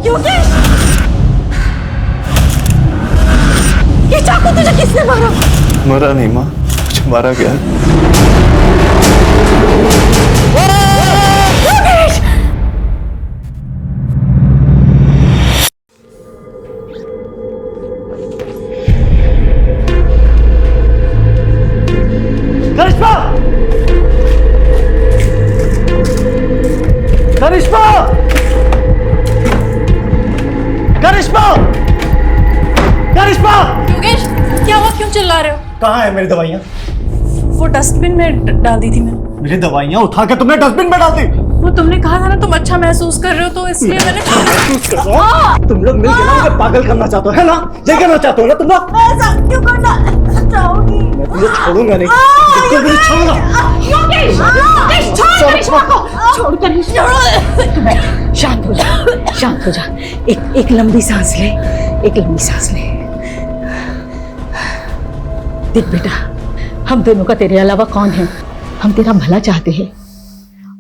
योगेश, ये चाकू तुझे किसने मारा? मरा नहीं माँ, मुझे मारा गया। योगेश! करिश्मा! करिश्मा! करिश्मा! करिश्मा! योगेश, क्या हुआ? क्यों चिल्ला रहे हो? कहाँ है मेरी दवाइयाँ? वो डस्टबिन में डाल दी थी मैंने। मेरी दवाइयाँ उठा के तुमने डस्टबिन में डाल दी। वो तुमने कहा था ना तुम अच्छा महसूस कर रहे हो, तो इसलिए मैंने महसूस कर रहा हूँ। तुम लोग मिलकर ना मुझे पागल करना चाहते हो, है ना? ये करना चाहते हो ना तुम लोग? ऐसा क्यों करना चाहोगी? मैं तुझे छोड़ूंगा नहीं, बिल्कुल भी नहीं छोड़ूंगा। योगेश, योगेश, छोड़ करिश्मा को, छोड़ करिश्मा। शांत हो जा, शांत हो जा। एक लंबी सांस ले, एक लंबी सांस ले। देख बेटा, हम दोनों का तेरे अलावा कौन है? हम तेरा भला चाहते हैं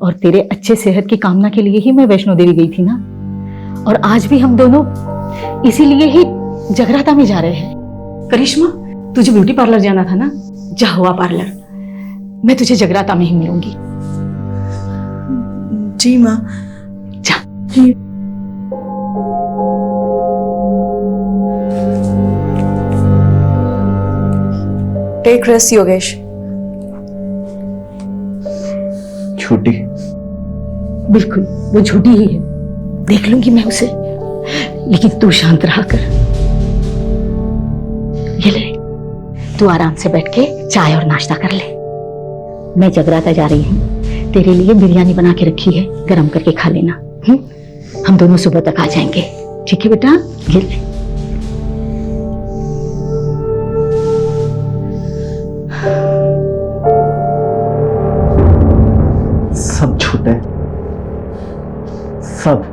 और तेरे अच्छे सेहत की कामना के लिए ही मैं वैष्णो देवी गई थी ना। और आज भी हम दोनों इसीलिए ही जगराता में जा रहे हैं। करिश्मा, तुझे ब्यूटी पार्लर जाना था ना, जा हुआ पार्लर। मैं तुझे जगराता में ही मिलूंगी। जी माँ। जा। Take rest Yogesh. छुट्टी बिल्कुल, वो झूठी ही है, देख लूंगी मैं उसे, लेकिन तू शांत रहा कर। ये ले, तू आराम से बैठ के चाय और नाश्ता कर ले। मैं जगराता जा रही हूँ, तेरे लिए बिरयानी बना के रखी है, गरम करके खा लेना। हम दोनों सुबह तक आ जाएंगे, ठीक है बेटा? ये ले। सब झूठ है, सब।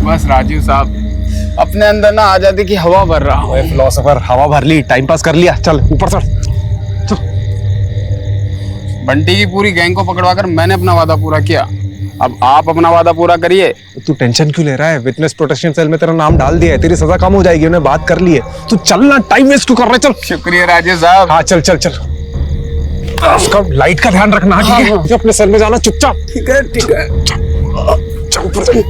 बस राजीव साहब, अपने अंदर ना आजादी की हवा भर रहा हूँ। फिलोसोफर, हवा भर ली, टाइम पास कर लिया, चल ऊपर चढ़। बंटी की पूरी गैंग को पकड़वाकर मैंने अपना वादा पूरा किया, अब आप अपना वादा पूरा करिए। तू टेंशन क्यों ले रहा है? विटनेस प्रोटेक्शन सेल में तेरा नाम डाल दिया है, तेरी सजा कम हो जाएगी, उन्हें बात कर ली है। तू चलना, टाइम वेस्ट क्यों कर रहा है? चल। शुक्रिया राजीव साहब। हाँ चल चल चल। उसका लाइट का ध्यान रखना, ठीक है? अपने सेल में जाना चुपचाप। ठीक है, ठीक है। चल ऊपर चल।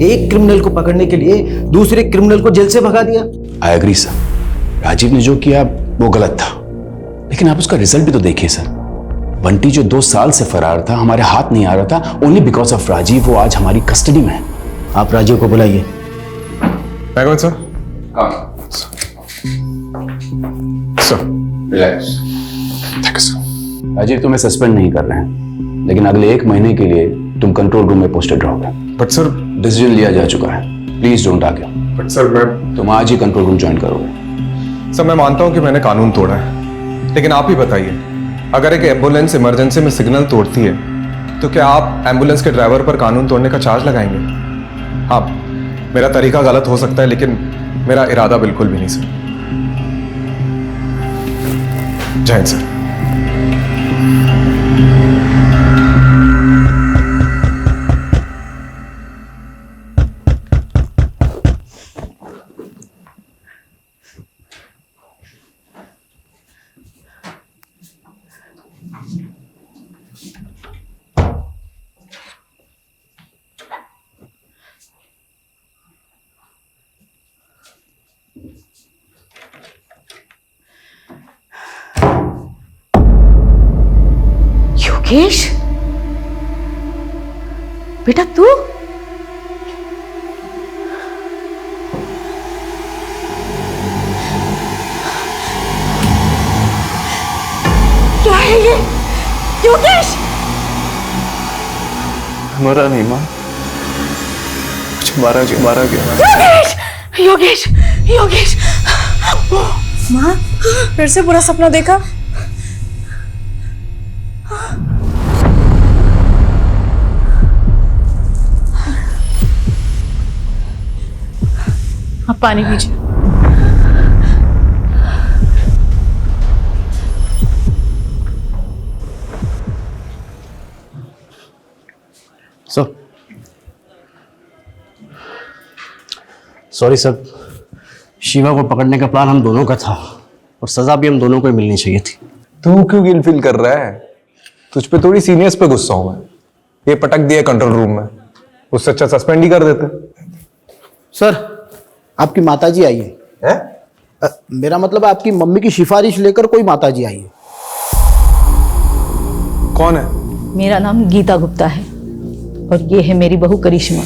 एक क्रिमिनल को पकड़ने के लिए दूसरे क्रिमिनल को जेल से भगा दिया। आई एग्री सर, राजीव ने जो किया वो गलत था, लेकिन आप उसका रिजल्ट भी तो देखिए सर। बंटी जो 2 साल से फरार था, हमारे हाथ नहीं आ रहा था, ओनली बिकॉज ऑफ राजीव वो आज हमारी कस्टडी में है। आप राजीव को बुलाइए। Sir. Sir relax. Thank you sir. Rajiv तुम्हें सस्पेंड नहीं कर रहे हैं, लेकिन अगले 1 महीने के लिए तुम कंट्रोल रूम में पोस्टेड रहोगे। बट सर, डिसीजन लिया जा चुका है, please don't argue. But sir मैं तुम आज ही कंट्रोल रूम ज्वाइन करोगे। सर मैं मानता हूं कि मैंने कानून तोड़ा है, लेकिन आप ही बताइए, अगर एक एम्बुलेंस इमरजेंसी में सिग्नल तोड़ती है तो क्या आप एम्बुलेंस के ड्राइवर पर कानून तोड़ने का चार्ज लगाएंगे? हाँ, मेरा तरीका गलत हो सकता है लेकिन मेरा इरादा बिल्कुल भी नहीं सर। जय हिंद सर। योगेश, बेटा तू? क्या है ये? योगेश! मरा नहीं माँ, मुझे मारा गया। योगेश! योगेश! योगेश! माँ, फिर से बुरा सपना देखा? आप पानी पीजिए। सॉरी सर, शिवा को पकड़ने का प्लान हम दोनों का था और सजा भी हम दोनों को ही मिलनी चाहिए थी। तू क्यों गिल्ट फील कर रहा है? तुझ पे थोड़ी सीनियर्स पे गुस्सा हूं मैं। ये पटक दिया कंट्रोल रूम में, उससे अच्छा सस्पेंड ही कर देते। सर, आपकी माताजी आई है। मेरा मतलब आपकी मम्मी की सिफारिश लेकर कोई माताजी आई है। कौन है? मेरा नाम गीता गुप्ता है और ये है मेरी बहू करिश्मा।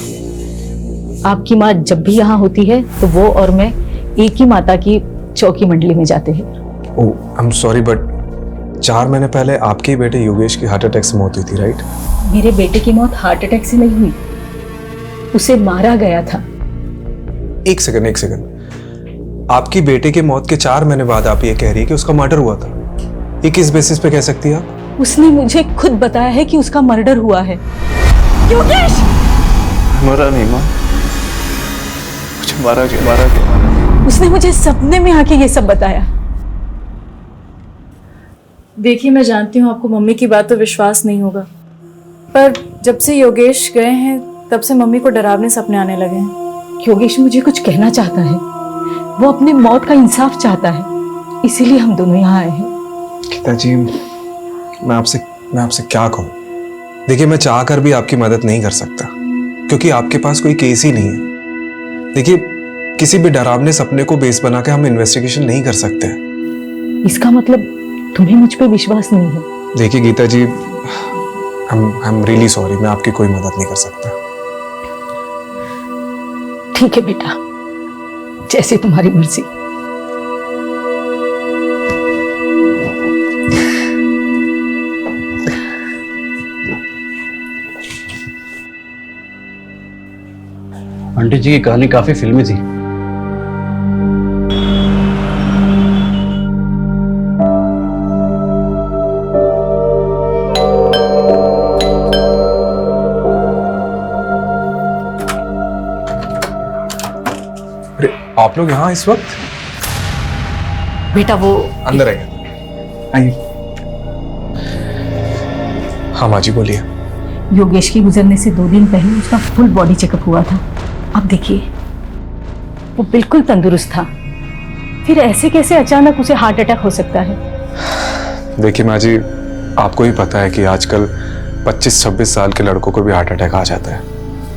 आपकी माँ जब भी यहाँ होती है तो वो और मैं एक ही माता की चौकी मंडली में जाते हैं। ओह, आई एम सॉरी बट 4 महीने पहले आपके ही बेटे योगेश की हार्ट अटैक से मौत हुई थी, राइट? मेरे बेटे की मौत हार्ट अटैक से नहीं हुई, उसे मारा गया था। एक सेकंड। आपकी बेटे के मौत के 4 महीने बाद आप ये कह रही है कि उसका मर्डर हुआ था। ये किस बेसिस पे कह सकती है आप? उसने मुझे खुद बताया है कि उसका मर्डर हुआ है। योगेश! मरा नहीं माँ, मुझे मारा गया। उसने मुझे सपने में आके ये सब बताया। देखिए, मैं जानती हूँ आपको मम्मी की बात तो विश्वास नहीं होगा, पर जब से योगेश गए हैं तब से मम्मी को डरावने सपने आने लगे हैं। योगेश मुझे कुछ कहना चाहता है, वो अपने मौत का इंसाफ चाहता है, इसीलिए हम दोनों यहाँ आए हैं। गीता जी, मैं आपसे क्या कहूँ? देखिए, मैं चाह कर भी आपकी मदद नहीं कर सकता क्योंकि आपके पास कोई केस ही नहीं है। देखिए, किसी भी डरावने सपने को बेस बना के हम इन्वेस्टिगेशन नहीं कर सकते। इसका मतलब तुम्हें मुझ पे विश्वास नहीं है? देखिए गीता जी, आई एम रियली सॉरी, मैं आपकी कोई मदद नहीं कर सकता। ठीक है बेटा, जैसे तुम्हारी मर्जी। आंटी जी की कहानी काफी फिल्मी थी। आप लोग यहाँ इस वक्त? बेटा वो अंदर आइए। हाँ माँ जी बोलिए। योगेश के गुजरने से 2 दिन पहले उसका फुल बॉडी चेकअप हुआ था। अब देखिए, वो बिल्कुल तंदुरुस्त था, फिर ऐसे कैसे अचानक उसे हार्ट अटैक हो सकता है? देखिए माँ जी, आपको ही पता है कि आजकल 25-26 साल के लड़कों को भी हार्ट अटैक आ जाता है।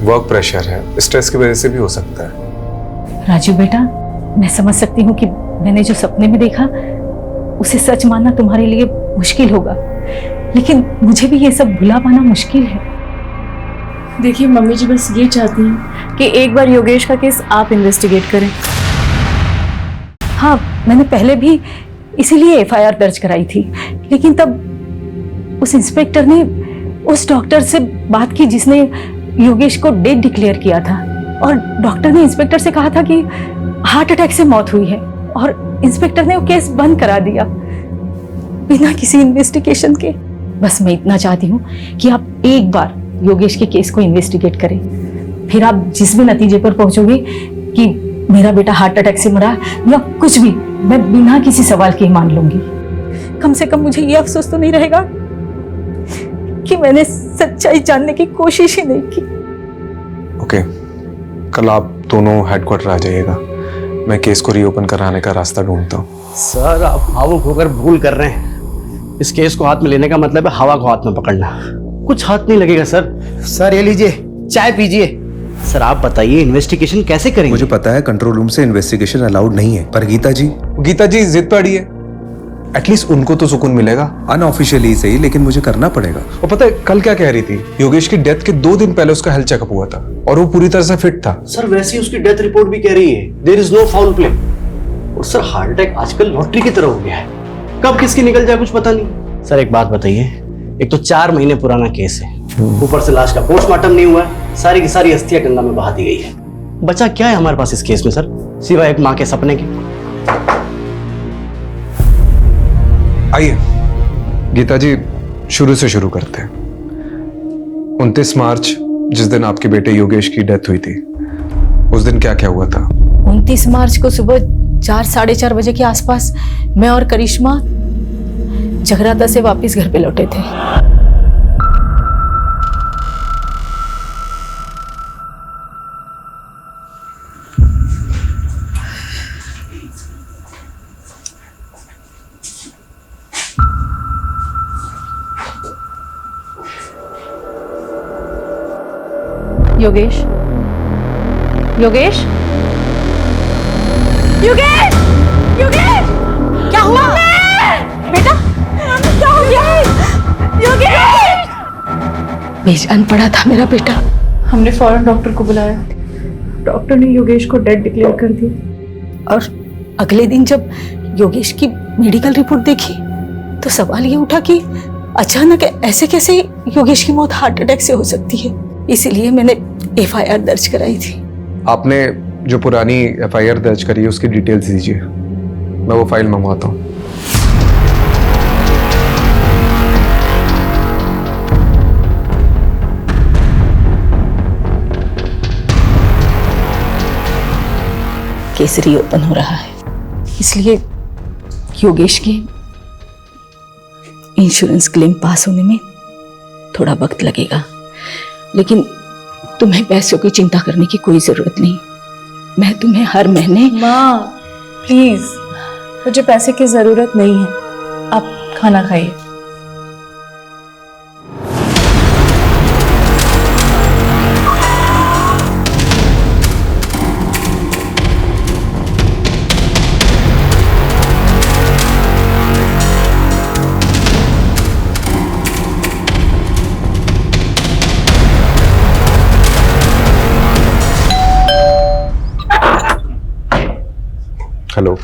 वर्क प्रेशर है, स्ट्रेस की वजह से भी हो सकता है। राजू बेटा, मैं समझ सकती हूँ कि मैंने जो सपने में देखा उसे सच मानना तुम्हारे लिए मुश्किल होगा, लेकिन मुझे भी ये सब भुला पाना मुश्किल है। देखिए, मम्मी जी बस ये चाहती हैं कि एक बार योगेश का केस आप इन्वेस्टिगेट करें। हाँ, मैंने पहले भी इसीलिए FIR दर्ज कराई थी, लेकिन तब उस इंस्पेक्टर ने उस डॉक्टर से बात की जिसने योगेश को डेड डिक्लेयर किया था, और डॉक्टर ने इंस्पेक्टर से कहा था कि हार्ट अटैक से मौत हुई है, और इंस्पेक्टर ने वो केस बंद करा दिया बिना किसी इन्वेस्टिगेशन के। बस मैं इतना चाहती हूँ कि आप एक बार योगेश के केस को इन्वेस्टिगेट करें, फिर आप जिस भी नतीजे पर पहुंचोगे कि मेरा बेटा हार्ट अटैक से मरा या कुछ भी, मैं बिना किसी सवाल के ही मान लूंगी। कम से कम मुझे ये अफसोस तो नहीं रहेगा कि मैंने सच्चाई जानने की कोशिश ही नहीं की। ओके, कल आप दोनों हेडक्वार्टर आ जाइएगा। मैं केस को रीओपन कराने का रास्ता ढूंढता हूँ। सर आप भावुक होकर भूल कर रहे हैं। इस केस को हाथ में लेने का मतलब है हवा को हाथ में पकड़ना। कुछ हाथ नहीं लगेगा सर। सर ये लीजिए, चाय पीजिए। सर आप बताइए इन्वेस्टिगेशन कैसे करेंगे? मुझे पता है कंट्रोल रूम से इन्वेस्टिगेशन अलाउड नहीं है, पर गीता जी जिद पे अड़ी है। एटलीस्ट उनको तो सुकून मिलेगा, अनऑफिशियली सही, लेकिन मुझे करना पड़ेगा। और पता है कल क्या कह रही थी? योगेश की डेथ के 2 दिन पहले उसका हेल्थ चेकअप हुआ था और वो पूरी तरह से फिट था। सर वैसे ही उसकी डेथ रिपोर्ट भी कह रही है there is no foul play. और सर हार्ट अटैक आजकल लॉटरी की तरह हो गया है, कब किसकी निकल जाए कुछ पता नहीं। सर एक बात बताइए, एक तो 4 महीने पुराना केस है, ऊपर से लाश का पोस्टमार्टम नहीं हुआ है, सारी की सारी अस्थियां गंगा में बहा दी गई है। बचा क्या है हमारे पास इस केस में सर, सिवाय एक माँ के सपने के? आइए गीता जी, शुरू से शुरू करते हैं। 29 मार्च, जिस दिन आपके बेटे योगेश की डेथ हुई थी, उस दिन क्या क्या हुआ था? 29 मार्च को सुबह 4 साढ़े 4 बजे के आसपास मैं और करिश्मा जगराता से वापस घर पे लौटे थे। योगेश, योगेश, योगेश, योगेश, क्या हुआ बेटा? क्या हो गया? योगेश! बेजान पड़ा था मेरा बेटा। हमने फौरन डॉक्टर को बुलाया। डॉक्टर ने योगेश को डेड डिक्लेयर कर दिया। और अगले दिन जब योगेश की मेडिकल रिपोर्ट देखी तो सवाल ये उठा कि अचानक ऐसे कैसे योगेश की मौत हार्ट अटैक से हो सकती है। इसीलिए मैंने एफआईआर दर्ज कराई थी। आपने जो पुरानी एफआईआर दर्ज करी है उसकी डिटेल्स दीजिए, मैं वो फाइल मंगवाता हूँ। केस रीओपन हो रहा है, इसलिए योगेश के इंश्योरेंस क्लेम पास होने में थोड़ा वक्त लगेगा, लेकिन तुम्हें पैसों की चिंता करने की कोई जरूरत नहीं। मैं तुम्हें हर महीने। माँ प्लीज, मुझे पैसे की जरूरत नहीं है, आप खाना खाइए। हेलो,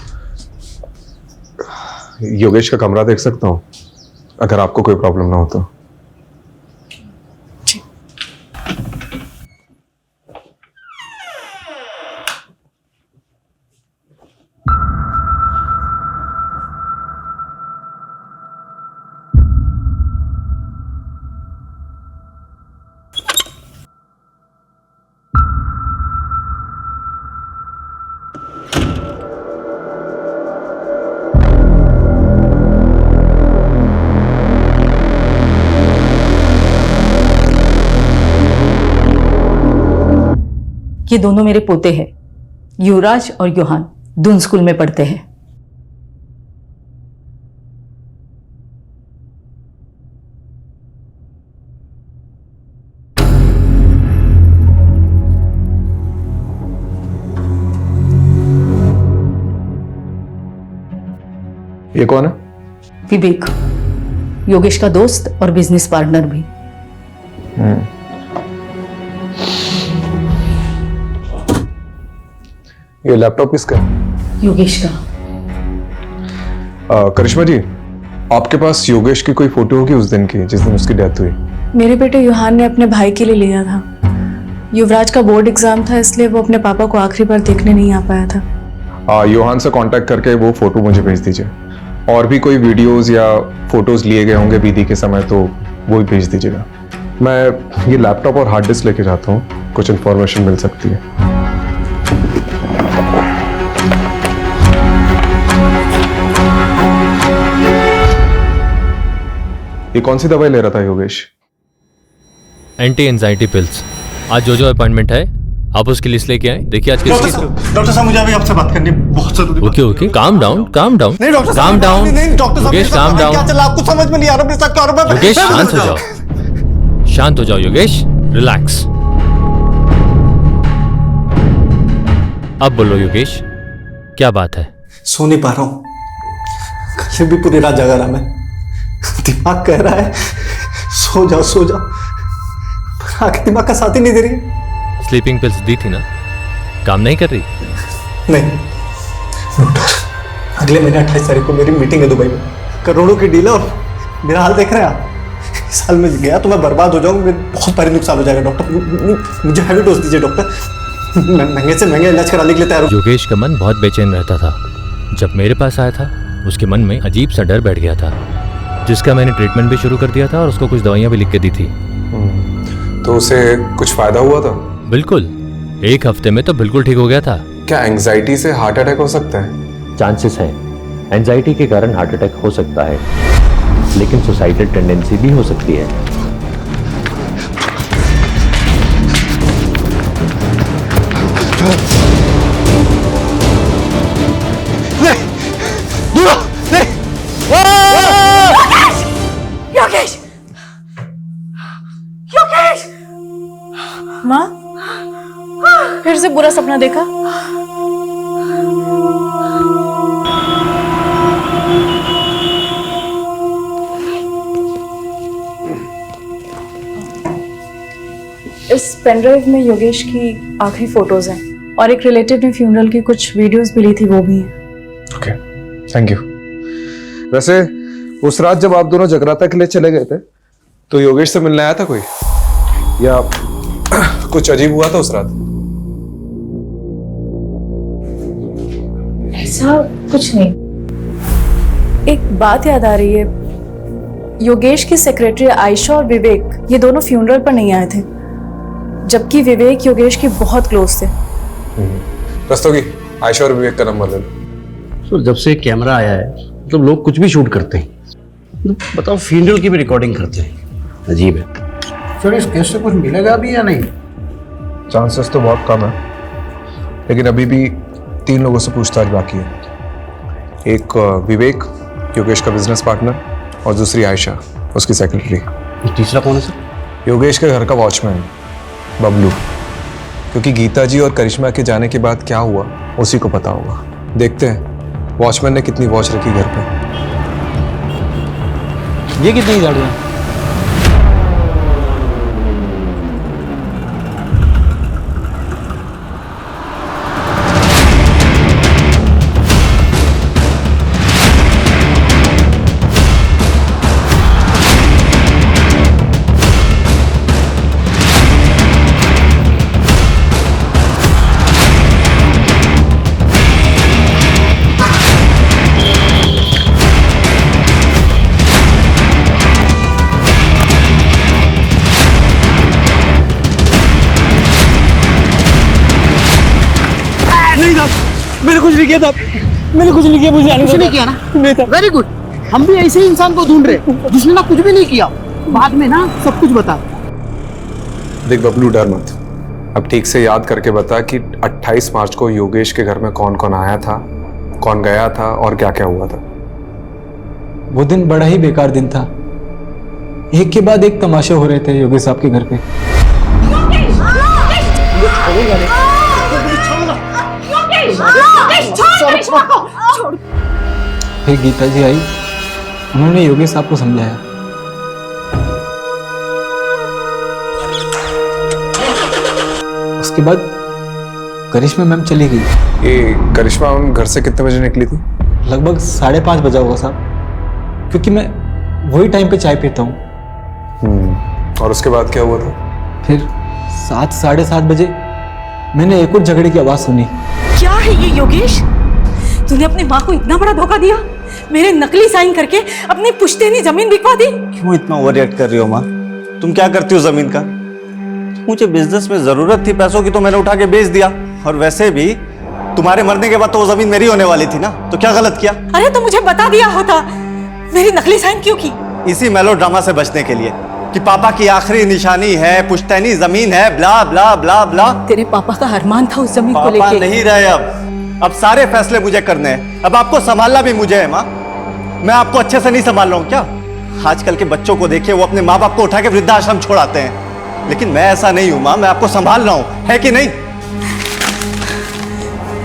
योगेश का कमरा देख सकता हूँ अगर आपको कोई प्रॉब्लम ना हो तो? ये दोनों मेरे पोते हैं, युवराज और योहान, दून स्कूल में पढ़ते हैं। ये कौन है? विवेक, योगेश का दोस्त और बिजनेस पार्टनर भी। ये लैपटॉप किसका है? योगेश का। करिश्मा जी, आपके पास योगेश की कोई फोटो होगी उस दिन की जिस दिन उसकी डेथ हुई? मेरे बेटे युहान ने अपने भाई के लिए लिया था। युवराज का बोर्ड एग्जाम था, इसलिए वो अपने पापा को आखिरी बार देखने नहीं आ पाया था। योहान से कांटेक्ट करके वो फोटो मुझे भेज दीजिए। और भी कोई वीडियोस या फोटोज लिए गए होंगे विधि के समय तो वो भी भेज दीजिएगा। मैं ये लैपटॉप और हार्ड डिस्क लेके जाता हूँ। कुछ इंफॉर्मेशन मिल सकती है। ये कौन सी दवाई ले रहा था योगेश? Anti anxiety pills. आज जो अपॉइंटमेंट है आप उसकी लिस्ट लेके आए। देखिए आज डॉक्टर साहब मुझे अभी आपसे बात करनी बहुत जरूरी। ओके काम डाउन नहीं डॉक्टर काम डाउन। नहीं डॉक्टर साहब, योगेश काम डाउन। क्या चला आपको समझ में नहीं आ रहा? मेरे साथ कारोबार। योगेश शांत हो जाओ, शांत हो जाओ योगेश, रिलैक्स। अब बोलो योगेश, क्या बात है? सो नहीं पा रहा हूँ, कल भी पूरी रात जगा रहा मैं। दिमाग कह रहा है सो जाओ सो जाओ, पर आंखें दिमाग का साथ ही नहीं दे रही। स्लीपिंग पिल्स दी थी ना, काम नहीं कर रही? नहीं डॉक्टर, अगले महीने 28 तारीख को मेरी मीटिंग है दुबई में। करोड़ों की डील है और मेरा हाल देख रहे हैं आप। इस साल में गया तो मैं बर्बाद हो जाऊंगा, मेरे बहुत भारी नुकसान हो जाएगा। डॉक्टर मुझे हैवी डोज दीजिए डॉक्टर, महंगे से महंगे इलाज कराने के लिए तैयार हूं। योगेश का मन बहुत बेचैन रहता था। जब मेरे पास आया था उसके मन में अजीब सा डर बैठ गया था, जिसका मैंने ट्रीटमेंट भी शुरू कर दिया था और उसको कुछ दवाइयाँ भी लिख के दी थी। तो उसे कुछ फायदा हुआ था? बिल्कुल, 1 हफ्ते में तो बिल्कुल ठीक हो गया था। क्या एंजाइटी से हार्ट अटैक हो सकता है? चांसेस है, एंजाइटी के कारण हार्ट अटैक हो सकता है, लेकिन सुसाइडल टेंडेंसी भी हो सकती है। योगेश! योगेश! माँ, फिर से बुरा सपना देखा? इस पेनड्राइव में योगेश की आखिरी फोटोज हैं और एक रिलेटिव ने फ्यूनरल की कुछ वीडियोस भी ली थी, वो भी हैं। Okay, thank you. वैसे उस रात जब आप दोनों जगराता के लिए चले गए थे तो योगेश से मिलने आया था कोई, या कुछ अजीब हुआ था उस रात? ऐसा कुछ नहीं। एक बात याद आ रही है, योगेश की सेक्रेटरी आयशा और विवेक ये दोनों फ्यूनरल पर नहीं आए थे, जबकि विवेक योगेश के बहुत क्लोज थे। रस्तोगी, आयशा और विवेक का नंबर ले लो। तो जब से कैमरा आया है मतलब लोग कुछ भी शूट करते हैं, तो बताओ फ्यूनरल की भी रिकॉर्डिंग करते हैं, अजीब है। सर इस केस से कुछ मिलेगा भी या नहीं? चांसेस तो बहुत कम है, लेकिन अभी भी 3 लोगों से पूछताछ बाकी है। एक विवेक, योगेश का बिजनेस पार्टनर, और दूसरी आयशा, उसकी सेक्रेटरी। तीसरा कौन है सर? योगेश के घर का वॉचमैन बबलू, क्योंकि गीता जी और करिश्मा के जाने के बाद क्या हुआ उसी को पता होगा। देखते हैं वॉचमैन ने कितनी वॉच रखी घर पे। ये कितनी गाड़ियाँ? मैंने कुछ नहीं किया था, मैंने कुछ नहीं किया, मुझे कुछ नहीं किया ना? नहीं था। वेरी गुड, हम भी ऐसे ही इंसान को ढूंढ रहे जिसने ना कुछ भी नहीं किया, बाद में ना सब कुछ बता। देख बबलू, डर मत, अब ठीक से याद करके बता कि 28 मार्च को योगेश के घर में कौन कौन आया था, कौन गया था और क्या क्या हुआ था। वो दिन बड़ा ही बेकार दिन था। एक के बाद एक तमाशे हो रहे थे योगेश साहब के घर पे। फिर गीता जी आई, उन्होंने योगेश साहब को समझाया। उसके बाद करिश्मा मैम चली गई। ये करिश्मा मैम घर से कितने बजे निकली थी? लगभग 5:30 बजा होगा साहब, क्योंकि मैं वही टाइम पे चाय पीता हूँ। और उसके बाद क्या हुआ था? फिर 7 साढ़े 7 बजे मैंने एक और झगड़े की आवाज सुनी। क्या है ये योगेश? तूने अपनी माँ को इतना बड़ा धोखा दिया, मेरे नकली साइन करके अपनी पुश्तैनी जमीन बिकवा दी। क्यों इतना ओवर रिएक्ट कर रही हो माँ? तुम क्या करती हो जमीन का? मुझे बिजनेस में जरूरत थी पैसों की तो मैंने उठा के बेच दिया। और वैसे भी तुम्हारे मरने के बाद तो वो जमीन मेरी होने वाली थी ना, तो क्या गलत किया? अरे तो मुझे बता दिया होता, मेरी नकली साइन क्यों की? इसी मेलोड्रामा से बचने के लिए कि पापा की आखिरी निशानी है, पुश्तैनी जमीन है, ब्ला ब्ला ब्ला ब्ला। तेरे पापा का अरमान था उस जमीन को पापा लेके। नहीं रहे अब सारे फैसले मुझे करने हैं। अब आपको संभालना भी मुझे है माँ। मैं आपको अच्छे से नहीं संभाल रहा हूँ क्या? आजकल के बच्चों को देखिए, वो अपने माँ बाप को उठा के वृद्धाश्रम छोड़ाते हैं, लेकिन मैं ऐसा नहीं हूं माँ। मैं आपको संभाल रहा हूं, है कि नहीं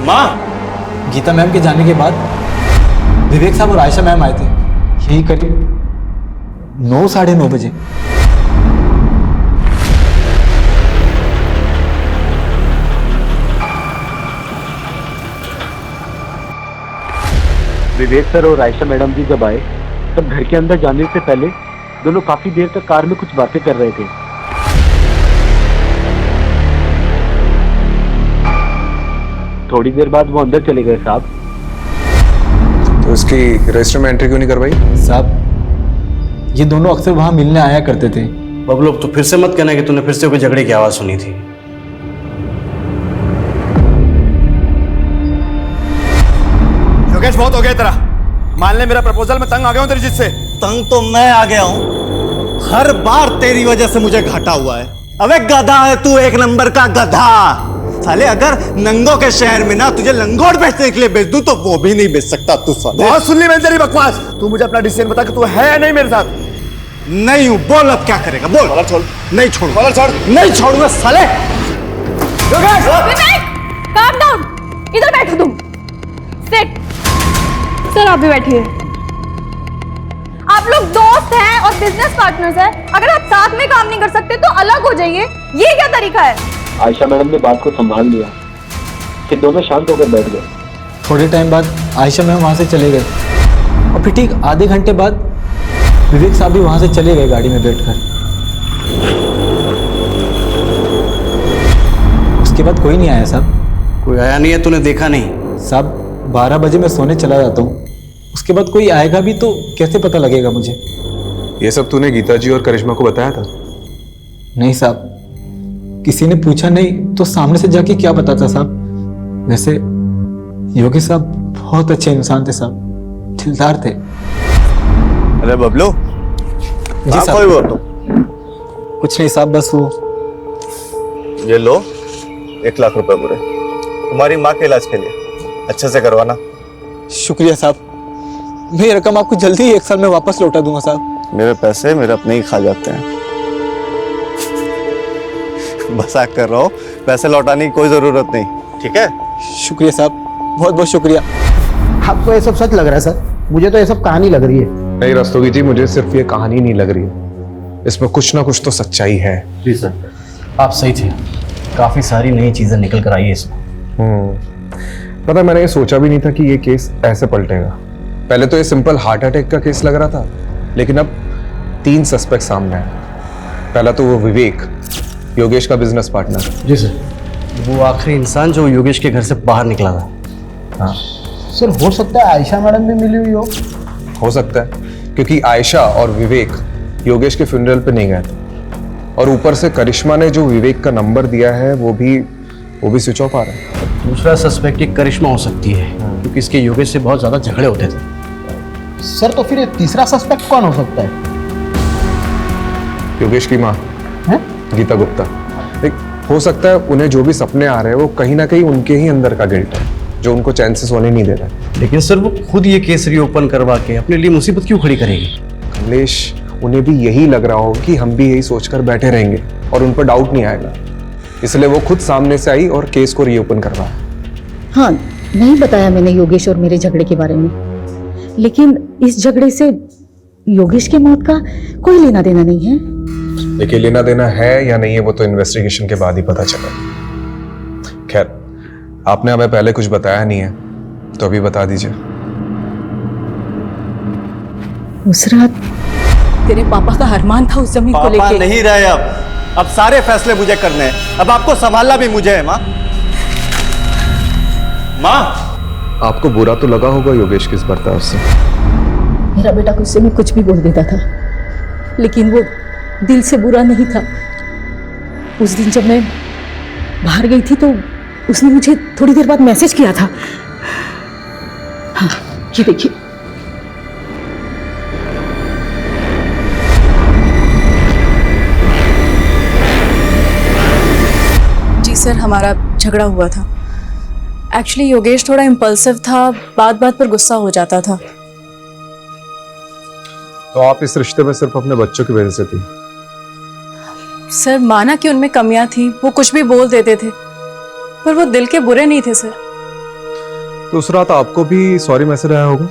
माँ? गीता मैम के जाने के बाद विवेक साहब और आयशा मैम आए थे, यही करीब 9 साढ़े 9 बजे। विवेक सर और आयशा मैडम जी जब आए तब घर के अंदर जाने से पहले दोनों काफी देर तक कार में कुछ बातें कर रहे थे। थोड़ी देर बाद वो अंदर चले गए साहब। तो इसकी रजिस्टर में एंट्री क्यों नहीं करवाई? साहब ये दोनों अक्सर वहां मिलने आया करते थे। बबलू तो फिर से मत कहना कि तूने फिर से कोई झगड़े की आवाज सुनी थी। योगेश बहुत हो गया तेरा। मान ले मेरा प्रपोजल में तंग आ गया हूं तेरी जिद से। तंग तो मैं आ गया हूं, हर बार तेरी वजह से मुझे घाटा हुआ है। अबे गधा है तू, एक नंबर का गधा। साले अगर नंगों के शहर में ना तुझे लंगोट बेचने के लिए बेच दूं तो वो भी नहीं बेच सकता तू। साले बहुत सुन ली मैंने तेरी बकवास। तू मुझे अपना डिसीजन बता कि तू है या नहीं मेरे साथ। नहीं हूं, बोल अब क्या करेगा बोल। कॉलर छोड़। नहीं छोड़। कॉलर छोड़। नहीं छोड़ूंगा साले। काम डाउन, इधर बैठो तुम। सिट। सर आप भी बैठिए। आप लोग दोस्त हैं और बिजनेस पार्टनर्स हैं। अगर आप साथ में काम नहीं कर सकते तो अलग हो जाइए। ये क्या तरीका है? आयशा मैडम ने बात को संभाल लिया, फिर दोनों शांत होकर बैठ गए। थोड़े टाइम बाद आयशा मैम वहां से चले गए और फिर ठीक आधे घंटे बाद विवेक साहब भी वहां से चले गए गाड़ी में बैठकर। उसके बाद कोई नहीं आया साहब। कोई आया नहीं है? तूने देखा नहीं? साहब 12 बजे मैं सोने चला जाता हूँ, उसके बाद कोई आएगा भी तो कैसे पता लगेगा मुझे? ये सब तूने गीता जी और करिश्मा को बताया था? नहीं साहब, किसी ने पूछा नहीं तो सामने से जाके क्या बताता साहब। वैसे योगी साहब बहुत अच्छे इंसान थे साहब, दिलदार थे। अरे बबलू जी साहब। कोई वो तो कुछ नहीं साहब, बस वो ये लो 1 लाख रुपए पूरे तुम्हारी माँ के इलाज के लिए, अच्छे से करवाना। शुक्रिया साहब, मैं ये रकम आपको जल्दी ही 1 साल में वापस लौटा दूंगा साहब। मेरे पैसे मेरे अपने ही खा जाते हैं। मजाक कर रहा हूँ, पैसे लौटाने की कोई जरूरत नहीं, ठीक है? शुक्रिया साहब, बहुत बहुत शुक्रिया। आपको ये सब सच लग रहा है सर? मुझे तो ये सब कहानी लग रही है। नहीं रस्तोगी जी, मुझे सिर्फ ये कहानी नहीं लग रही है, इसमें कुछ ना कुछ तो सच्चाई है। जी सर, आप सही थे। काफी सारी नई चीजें निकल कर आई है इसमें। पता है, मैंने ये सोचा भी नहीं था कि ये केस ऐसे पलटेगा। पहले तो ये सिंपल हार्ट अटैक का केस लग रहा था, लेकिन अब 3 सस्पेक्ट सामने आए। पहला तो वो विवेक, योगेश का बिजनेस पार्टनर। जी सर, वो आखिरी इंसान जो योगेश के घर से बाहर निकला था। हाँ सर हो सकता है आयशा मैडम भी मिली हुई हो सकता है, क्योंकि आयशा और विवेक योगेश के फ्यूनरल पे नहीं गए थे, और ऊपर से करिश्मा ने जो विवेक का नंबर दिया है वो भी स्विच ऑफ आ रहा है। दूसरा सस्पेक्ट एक करिश्मा हो सकती है, क्योंकि इसके योगेश से बहुत ज्यादा झगड़े होते थे। सर तो फिर तीसरा सस्पेक्ट कौन हो सकता है? योगेश की माँ गीता गुप्ता। हो सकता है उन्हें जो भी सपने आ रहे हैं वो कहीं ना कहीं उनके ही अंदर का गिल्ट है, जो उनको चैन से सोने नहीं दे रहा है। लेकिन सर वो खुद ये केस रीओपन करवा के अपने लिए मुसीबत क्यों खड़ी करेगी? कमलेश, उन्हें भी यही लग रहा हो कि हम भी यही सोचकर बैठे रहेंगे और उन पर डाउट नहीं आएगा, इसलिए वो खुद सामने से आई और केस को रीओपन करवाया। हाँ, नहीं बताया मैंने योगेश और मेरे झगड़े के बारे में, लेकिन इस झगड़े से योगेश की मौत का कोई लेना देना नहीं है। देखिए, लेना देना है या नहीं है वो तो इन्वेस्टिगेशन के बाद ही पता चला। खैर, आपने हमें पहले कुछ बताया नहीं है तो अभी बता दीजिए। उस रात तेरे पापा का अरमान था उस जमीन को पापा लेके। नहीं रहे अब सारे फैसले मुझे करने हैं। अब आपको संभालना भी मुझे है माँ। माँ, आपको बुरा तो लगा होगा योगेश किस बर्ताव से? मेरा बेटा गुस्से में कुछ भी बोल देता था, लेकिन वो दिल से बुरा नहीं था। उस दिन जब मैं बाहर गई थी तो उसने मुझे थोड़ी देर बाद मैसेज किया था। हाँ, ये देखिए। जी सर, हमारा झगड़ा हुआ था। एक्चुअली योगेश थोड़ा इम्पल्सिव था, बात बात पर गुस्सा हो जाता था। तो आप इस रिश्ते में सिर्फ अपने बच्चों की वजह से थी? सर माना कि उनमें कमियां थी, वो कुछ भी बोल देते थे, पर वो दिल के बुरे नहीं थे सर। तो उस रात आपको भी सॉरी मैसेज आया होगा?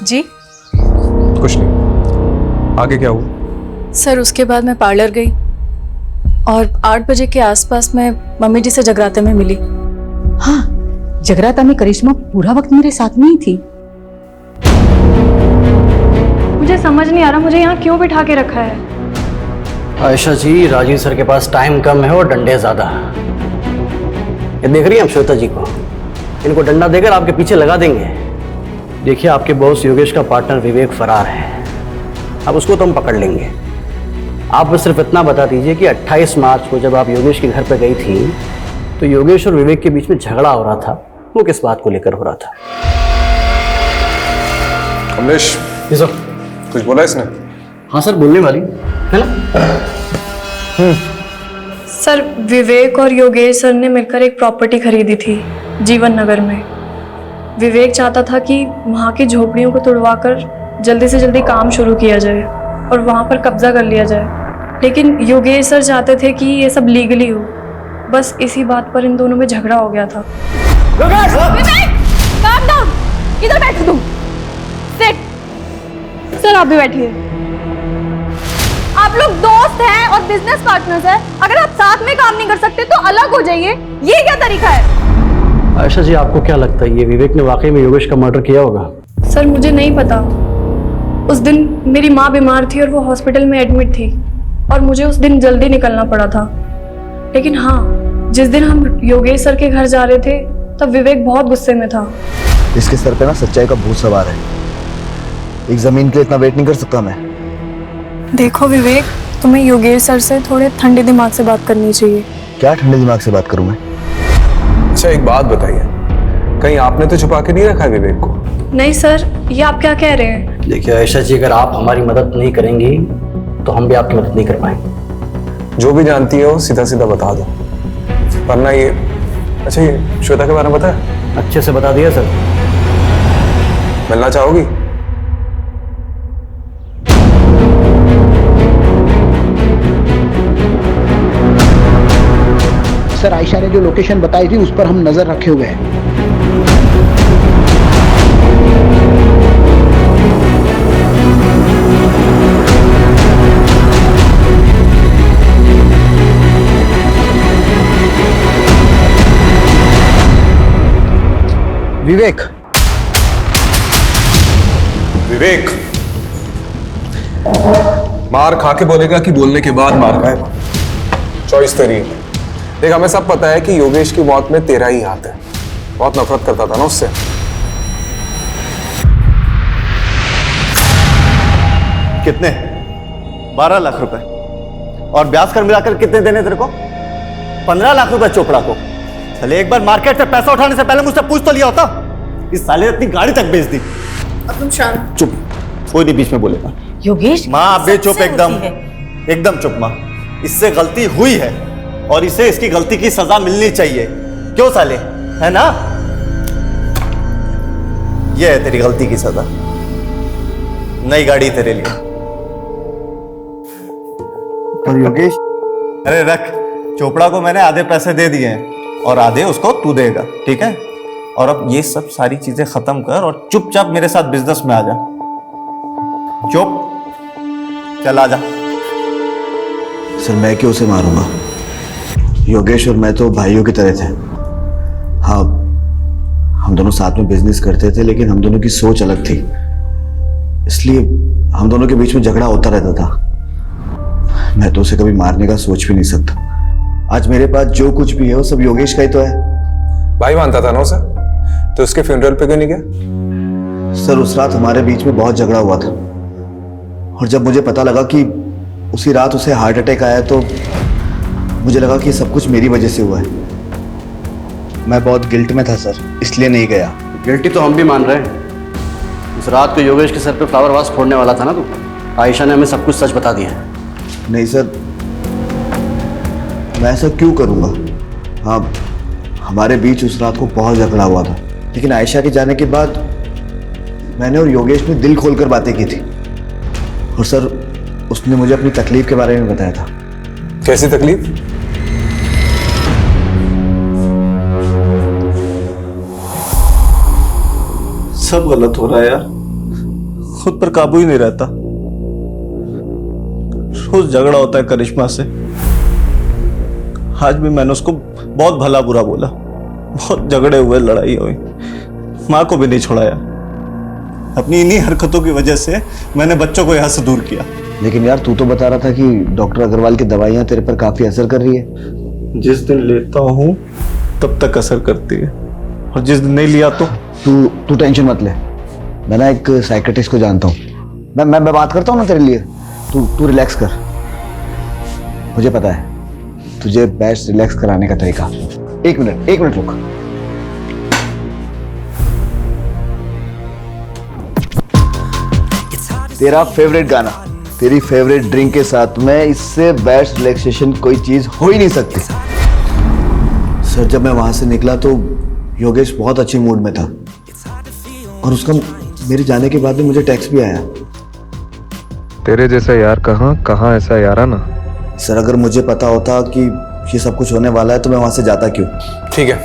जी कुछ नहीं, आगे क्या हुआ? सर उसके बाद मैं पार्लर गई और 8 बजे के आसपास मैं मम्मी जी से जगराते में मिली। हाँ, जगराता में करिश्मा पूरा वक्त मेरे साथ में ही थी। मुझे समझ नहीं आ रहा मुझे यहाँ क्यों बिठा के रखा है। आयशा जी, राजीव सर के पास टाइम कम है और डंडे ज्यादा। ये देख रही हैं हम श्वेता जी को, इनको डंडा देकर आपके पीछे लगा देंगे। देखिए आपके बॉस योगेश का पार्टनर विवेक फरार है, अब उसको तो हम पकड़ लेंगे। आप बस सिर्फ इतना बता दीजिए कि 28 मार्च को जब आप योगेश के घर पर गई थी तो योगेश और विवेक के बीच में झगड़ा हो रहा था, वो किस बात को लेकर हो रहा था? कमलेश, जी सर। कुछ बोला इसने? हाँ सर, बोलने वाली है ना। सर विवेक और योगेश सर ने मिलकर एक प्रॉपर्टी खरीदी थी जीवन नगर में। विवेक चाहता था कि वहाँ की झोपड़ियों को तुड़वाकर जल्दी से जल्दी काम शुरू किया जाए और वहाँ पर कब्जा कर लिया जाए, लेकिन योगेश सर चाहते थे कि ये सब लीगली हो। बस इसी बात पर इन दोनों में झगड़ा हो गया था। विवेक, calm down, इधर बैठो तुम। Sit। सर आप भी बैठिए। आप लोग दोस्त हैं और बिजनेस पार्टनर्स हैं, अगर आप साथ में काम नहीं कर सकते तो अलग हो जाइए, ये क्या तरीका है? आयशा जी, आपको क्या लगता है ये विवेक ने वाकई में योगेश का मर्डर किया होगा? सर मुझे नहीं पता, उस दिन मेरी माँ बीमार थी और वो हॉस्पिटल में एडमिट थी और मुझे उस दिन जल्दी निकलना पड़ा था। लेकिन हाँ, जिस दिन हम योगेश सर के घर जा रहे थे तब विवेक बहुत गुस्से में था। इसके सर पे ना सच्चाई का भूत सवार है। एक जमीन के लिए इतना वेट नहीं कर सकता मैं। देखो विवेक, तुम्हें योगेश सर से थोड़े ठंडे दिमाग से बात करनी चाहिए। क्या ठंडे दिमाग से बात करूं मैं? अच्छा एक बात बताइए, कहीं आपने तो छुपा के नहीं रखा है विवेक को? नहीं सर, ये आप क्या कह रहे हैं? देखिए आयशा जी, अगर आप हमारी मदद नहीं करेंगी तो हम भी आपकी मदद नहीं कर पाएंगे। जो भी जानती है वो सीधा सीधा बता दो, वरना ये। अच्छा ये श्वेता के बारे में पता है? अच्छे से बता दिया सर। मिलना चाहोगी? सर आयशा ने जो लोकेशन बताई थी उस पर हम नजर रखे हुए हैं। विवेक, विवेक मार खा के बोलेगा कि बोलने के बाद मार खाएगा? चॉइस तेरी है। देख, हमें सब पता है कि योगेश की मौत में तेरा ही हाथ है। बहुत नफरत करता था ना उससे। कितने? 12 लाख रुपए। और ब्याज कर मिलाकर कितने देने तेरे को? 15 लाख रुपए चोपड़ा को। चले एक बार मार्केट से पैसा उठाने से पहले मुझसे पूछ तो लिया होता। इस साले ने अपनी गाड़ी तक बेच दी। अब तुम शांत। चुप, कोई नहीं बीच में बोलेगा। योगेश, माँ आप भी चुप, एकदम एकदम चुप माँ। इससे गलती हुई है और इसे इसकी गलती की सजा मिलनी चाहिए। क्यों साले, है ना? यह है तेरी गलती की सजा। नई गाड़ी तेरे लिए। पर योगेश, अरे रख, चोपड़ा को मैंने आधे पैसे दे दिए हैं और आधे उसको तू देगा, ठीक है? और अब ये सब सारी चीजें खत्म कर और चुपचाप मेरे साथ बिजनेस में आ जा। चुप, चल आ जा। सर मैं क्यों उसे मारूंगा? योगेश और मैं तो भाइयों की तरह थे। हाँ, हम दोनों साथ में बिजनेस करते थे, लेकिन हम दोनों की सोच अलग थी, इसलिए हम दोनों के बीच में झगड़ा होता रहता था। मैं तो उसे कभी मारने का सोच भी नहीं सकता। आज मेरे पास जो कुछ भी है वो सब योगेश का ही तो है। भाई मानता था ना उसे, तो उसके फ्यूनरल पे क्यों नहीं गया? सर उस रात हमारे बीच में बहुत झगड़ा हुआ था और जब मुझे पता लगा कि उसी रात उसे हार्ट अटैक आया तो मुझे लगा कि सब कुछ मेरी वजह से हुआ है। मैं बहुत गिल्ट में था सर, इसलिए नहीं गया। गिल्टी तो हम भी मान रहे हैं। उस रात को योगेश के सर पे फ्लावर वास फोड़ने वाला था ना तू। आयशा ने हमें सब कुछ सच बता दिया है। नहीं सर, मैं ऐसा क्यों करूँगा? हाँ, हमारे बीच उस रात को बहुत झगड़ा हुआ था, लेकिन आयशा के जाने के बाद मैंने और योगेश ने दिल खोलकर बातें की थी। और सर, उसने मुझे अपनी तकलीफ के बारे में बताया था। कैसी तकलीफ? सब गलत हो रहा है यार, खुद पर काबू ही नहीं रहता। रोज झगड़ा होता है करिश्मा से। आज भी मैंने उसको बहुत भला बुरा बोला, बहुत झगड़े हुए, लड़ाई हुई, माँ को भी नहीं छोड़ा यार। अपनी इन्हीं हरकतों की वजह से मैंने बच्चों को यहाँ से दूर किया। लेकिन यार, तू तो बता रहा था कि डॉक्टर अग्रवाल की दवाइयाँ तेरे पर काफी असर कर रही है। जिस दिन लेता हूँ तब तक असर करती है, और जिस दिन नहीं लिया तो तू टेंशन मत ले। मैं ना एक साइकेट्रिस्ट को जानता हूँ। मैं बात करता हूँ ना तेरे लिए। तू रिलैक्स कर। मुझे पता है तुझे बेस्ट रिलैक्स कराने का तरीका। एक मिनट रुक। तेरा फेवरेट गाना, तेरी फेवरेट ड्रिंक के साथ में इससे बेस्ट रिलैक्सेशन कोई चीज हो ही नहीं सकती। सर, जब मैं वहां से निकला तो योगेश बहुत अच्छे मूड में था, और उसका मेरे जाने के बाद में मुझे टेक्स्ट भी आया। तेरे जैसा यार कहाँ ऐसा याराना। सर, अगर मुझे पता होता कि ये सब कुछ होने वाला है तो मैं वहां से जाता क्यों? ठीक है,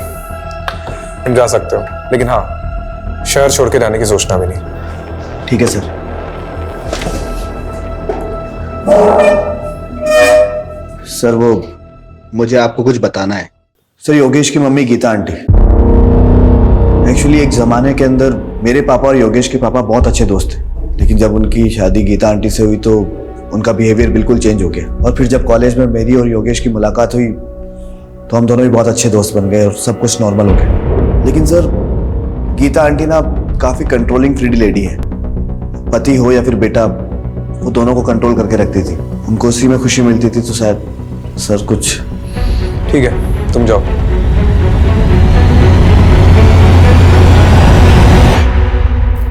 तुम जा सकते हो, लेकिन हाँ, शहर छोड़ के जाने की सोचना भी नहीं। ठीक है सर। सर, वो मुझे आपको कुछ बताना है। सर, योगेश की मम्मी गीता आंटी, एक्चुअली एक जमाने के अंदर मेरे पापा और योगेश के पापा बहुत अच्छे दोस्त थे, लेकिन जब उनकी शादी गीता आंटी से हुई तो उनका बिहेवियर बिल्कुल चेंज हो गया। और फिर जब कॉलेज में मेरी और योगेश की मुलाकात हुई तो हम दोनों भी बहुत अच्छे दोस्त बन गए और सब कुछ नॉर्मल हो गया। लेकिन सर, गीता आंटी ना काफी कंट्रोलिंग फ्री लेडी है। पति हो या फिर बेटा, वो दोनों को कंट्रोल करके रखती थी। उनको उसी में खुशी मिलती थी। तो शायद सर कुछ। ठीक है, तुम जाओ।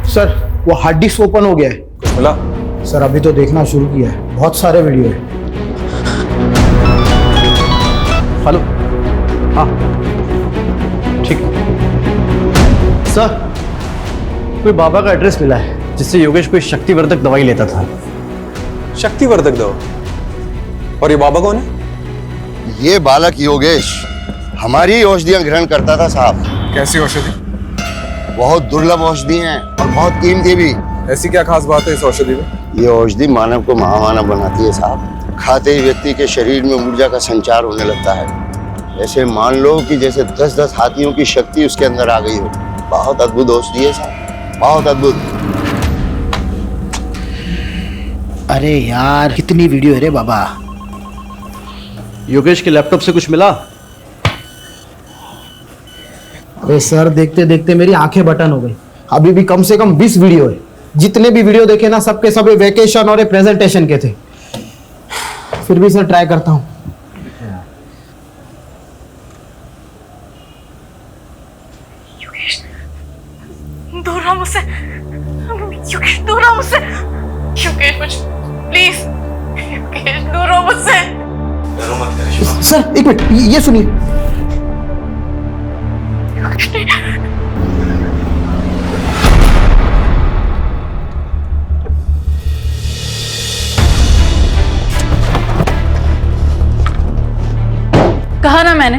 सर, वो हार्ड डिस्क ओपन हो गया है। कुछ मिला? सर, अभी तो देखना शुरू किया है, बहुत सारे वीडियो है। हेलो, हाँ ठीक। सर, कोई बाबा का एड्रेस मिला है जिससे योगेश कोई शक्तिवर्धक दवाई लेता था। शक्तिवर्धक दवा? और ये बाबा कौन है? ये बालक योगेश हमारी औषधियां ग्रहण करता था साहब। कैसी औषधि? बहुत दुर्लभ औषधि हैं और बहुत कीमती भी। ऐसी क्या खास बात है इस औषधि में? ये औषधि मानव को महामानव बनाती है साहब। खाते ही व्यक्ति के शरीर में ऊर्जा का संचार होने लगता है। ऐसे मान लो कि जैसे 10-10 हाथियों की शक्ति उसके अंदर आ गई हो। बहुत अद्भुत औषधि है साहब, बहुत अद्भुत। अरे यार, कितनी वीडियो है रे बाबा। योगेश के लैपटॉप से कुछ मिला? अरे सर, देखते देखते मेरी आंखें बटन हो गई। अभी भी कम से कम 20 वीडियो है। जितने भी वीडियो देखे ना, सबके सब वेकेशन और प्रेजेंटेशन के थे। फिर भी सर ट्राई करता हूँ। योगेश, दूर रहो मुझसे। योगेश, दूर रहो मुझसे। योगेश, मुझे प्लीज। योगेश, दूर रहो मुझसे। सर, एक मिनट, ये सुनिए। कहा ना मैंने,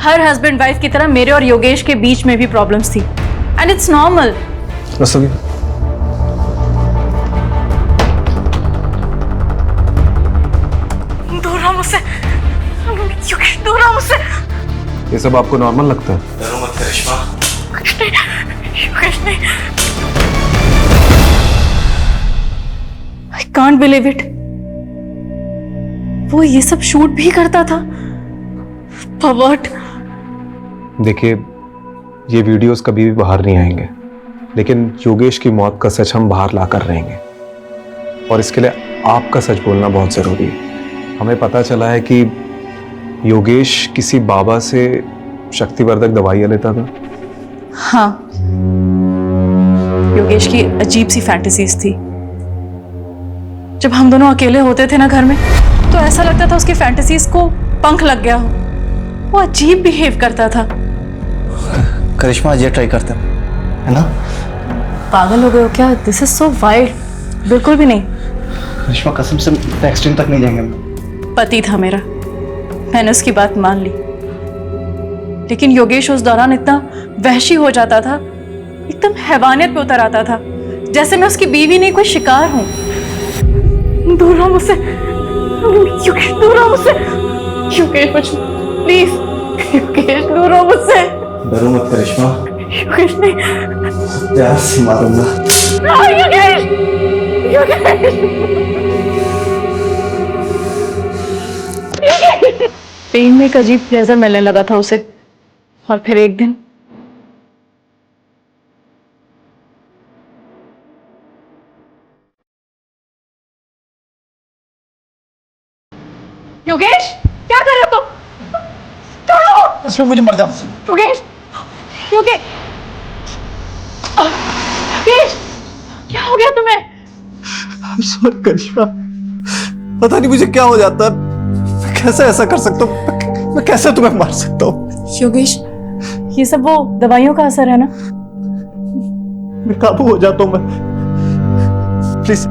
हर हस्बैंड वाइफ की तरह मेरे और योगेश के बीच में भी प्रॉब्लम्स थी, एंड इट्स नॉर्मल। दूर रहो मुझसे। योगेश, दूर रहो मुझसे। ये सब आपको नॉर्मल लगता है? डरो मत करिश्मा। योगेश, नहीं। I can't believe it. वो ये सब शूट भी करता था। परवर्ट। देखिए, ये वीडियोस कभी भी बाहर नहीं आएंगे, लेकिन योगेश की मौत का सच हम बाहर ला कर रहेंगे। और इसके लिए आपका सच बोलना बहुत जरूरी है। हमें पता चला है कि योगेश किसी बाबा से शक्तिवर्धक दवाइयाँ लेता था? हाँ, योगेश की अजीब सी फैंटेसीज थी। जब हम दोनों अकेले होते थे ना घर में, तो ऐसा लगता था उसकी फैंटेसीज को पंख लग गया हो। वो अजीब बिहेव करता था। करिश्मा आज ये ट्राई करते हैं, है ना? पागल हो गए हो क्या? This is so wild. बिल्कुल भी नहीं। करिश्मा कसम से एक्सट्रीम तक नहीं जाएंगे। पति था मेरा, मैंने उसकी बात मान ली। लेकिन योगेश उस दौरान इतना वहशी हो जाता था, एकदम हैवानियत पे उतर आता था, जैसे मैं उसकी बीवी नहीं कोई शिकार हूं। दूर रहो मुझसे योगेश, दूर रहो मुझसे योगेश, प्लीज योगेश, दूर रहो मुझसे। डरो मत करिश्मा, योगेश नहीं, प्यार से मारूंगा। योगेश, योगेश, पेन में एक अजीब प्लेजर मिलने लगा था उसे। और फिर एक दिन योगेश, क्या कर रहे हो तुम? छोड़ो। इसमें मुझे मर जाओ। योगेश, योगेश, योगेश, क्या हो गया तुम्हें? I'm sorry करिश्मा, पता नहीं मुझे क्या हो जाता है। मैं कैसे ऐसा कर सकता हूँ? मैं कैसे तुम्हें मार सकता हूँ? योगेश, ये सब वो दवाइयों का असर है ना? मैं काबू हो जाता हूँ। मैं प्लीज